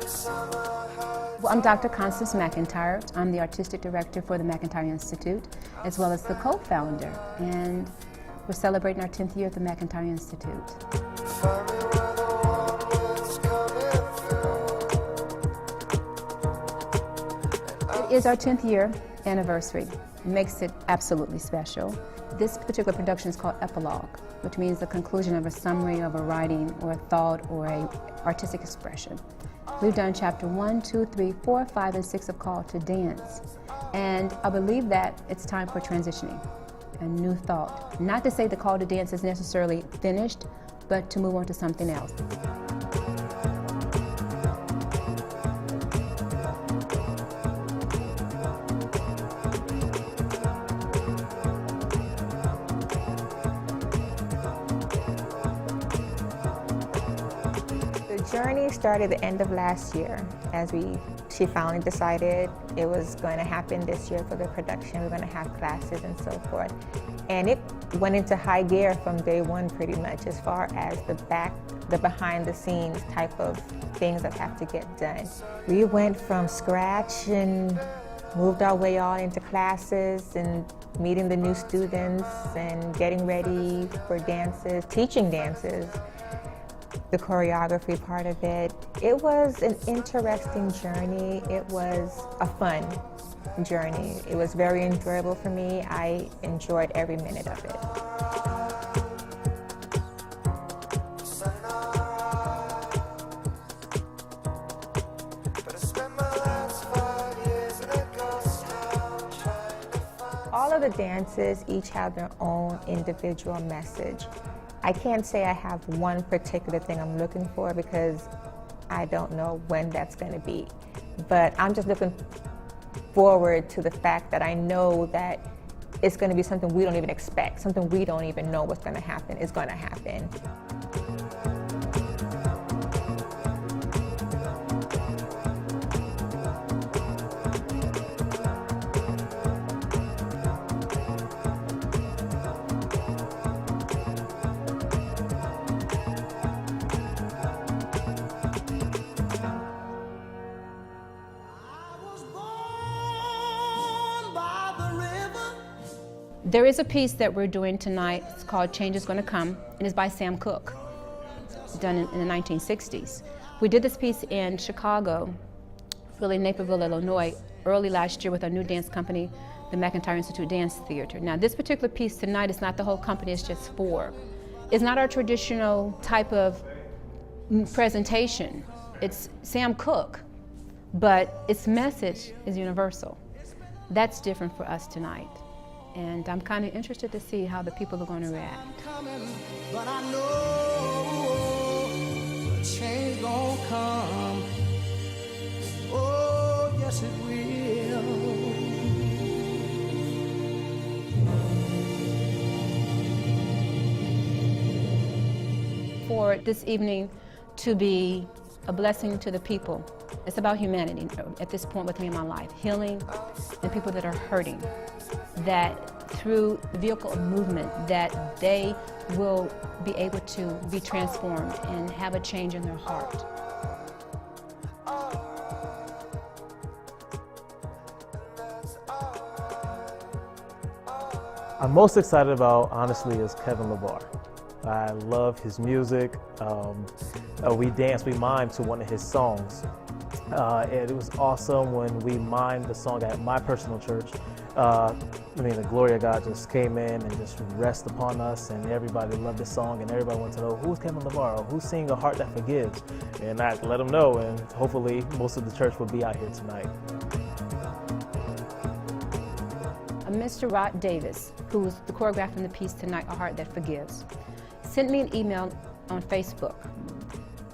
Well, I'm Dr. Constance McIntyre. I'm the Artistic Director for the McIntyre Institute, as well as the co-founder. And we're celebrating our 10th year at the McIntyre Institute. It is our 10th year anniversary. It makes it absolutely special. This particular production is called Epilogue, which means the conclusion of a summary of a writing or a thought or an artistic expression. We've done chapter 1, 2, 3, 4, 5, and 6 of Call to Dance. And I believe that it's time for transitioning, a new thought. Not to say the Call to Dance is necessarily finished, but to move on to something else. The journey started at the end of last year as she finally decided it was going to happen this year for the production. We're going to have classes and so forth. And it went into high gear from day one pretty much as far as the behind the scenes type of things that have to get done. We went from scratch and moved our way all into classes and meeting the new students and getting ready for dances, teaching dances. The choreography part of it. It was an interesting journey. It was a fun journey. It was very enjoyable for me. I enjoyed every minute of it. All of the dances each have their own individual message. I can't say I have one particular thing I'm looking for because I don't know when that's going to be. But I'm just looking forward to the fact that I know that it's going to be something we don't even expect, something we don't even know what's going to happen is going to happen. There is a piece that we're doing tonight. It's called Change is Gonna Come, and it's by Sam Cooke, done in the 1960s. We did this piece in Chicago, really Naperville, Illinois, early last year with our new dance company, the McIntyre Institute Dance Theater. Now this particular piece tonight is not the whole company, it's just 4. It's not our traditional type of presentation. It's Sam Cooke, but its message is universal. That's different for us tonight. And I'm kind of interested to see how the people are going to react. But I know change gonna come. Oh, yes it will. For this evening to be a blessing to the people. It's about humanity at this point with me in my life. Healing and people that are hurting. That through the vehicle of movement, that they will be able to be transformed and have a change in their heart. I'm most excited about, honestly, is Kevin LeVar. I love his music. We mime to one of his songs. And it was awesome when we mimed the song at my personal church. The glory of God just came in and just rested upon us, and everybody loved the song, and everybody wanted to know who's Kevin LeVar, who's singing A Heart That Forgives, and I let them know, and hopefully most of the church will be out here tonight. Mr. Rod Davis, who's the choreographer in the piece tonight, A Heart That Forgives, sent me an email on Facebook.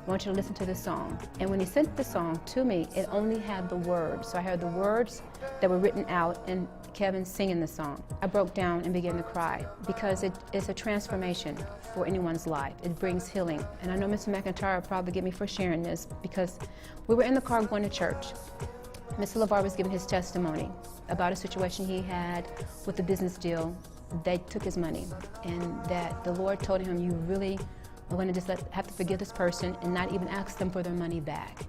I want you to listen to this song. And when he sent the song to me, it only had the words. So I heard the words that were written out and Kevin singing the song. I broke down and began to cry because it is a transformation for anyone's life. It brings healing. And I know Mr. McIntyre will probably get me for sharing this because we were in the car going to church. Mr. LeVar was giving his testimony about a situation he had with a business deal. They took his money, and that the Lord told him, you really are going to just have to forgive this person and not even ask them for their money back.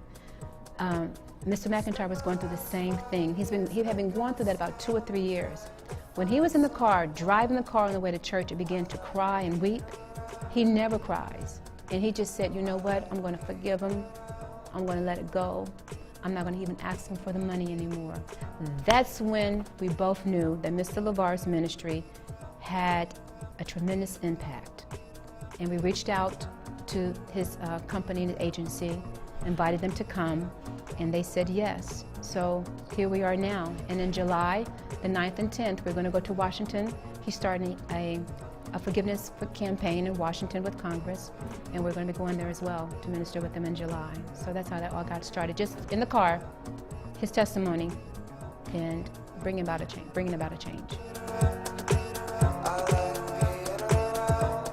Mr. McIntyre was going through the same thing. He had been going through that about 2 or 3 years. When he was in the car, driving the car on the way to church, and began to cry and weep, he never cries. And he just said, you know what, I'm going to forgive him. I'm going to let it go. I'm not going to even ask him for the money anymore. That's when we both knew that Mr. LeVar's ministry had a tremendous impact. And we reached out to his company and agency, invited them to come, and they said yes. So here we are now. And in July, the 9th and 10th, we're going to go to Washington. He's starting a forgiveness campaign in Washington with Congress, and we're going to be going there as well to minister with them in July. So that's how that all got started, just in the car, his testimony, and bringing about a change.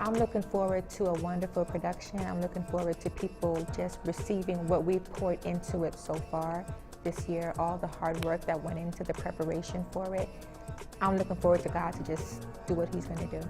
I'm looking forward to a wonderful production. I'm looking forward to people just receiving what we poured into it so far this year, all the hard work that went into the preparation for it. I'm looking forward to God to just do what He's going to do.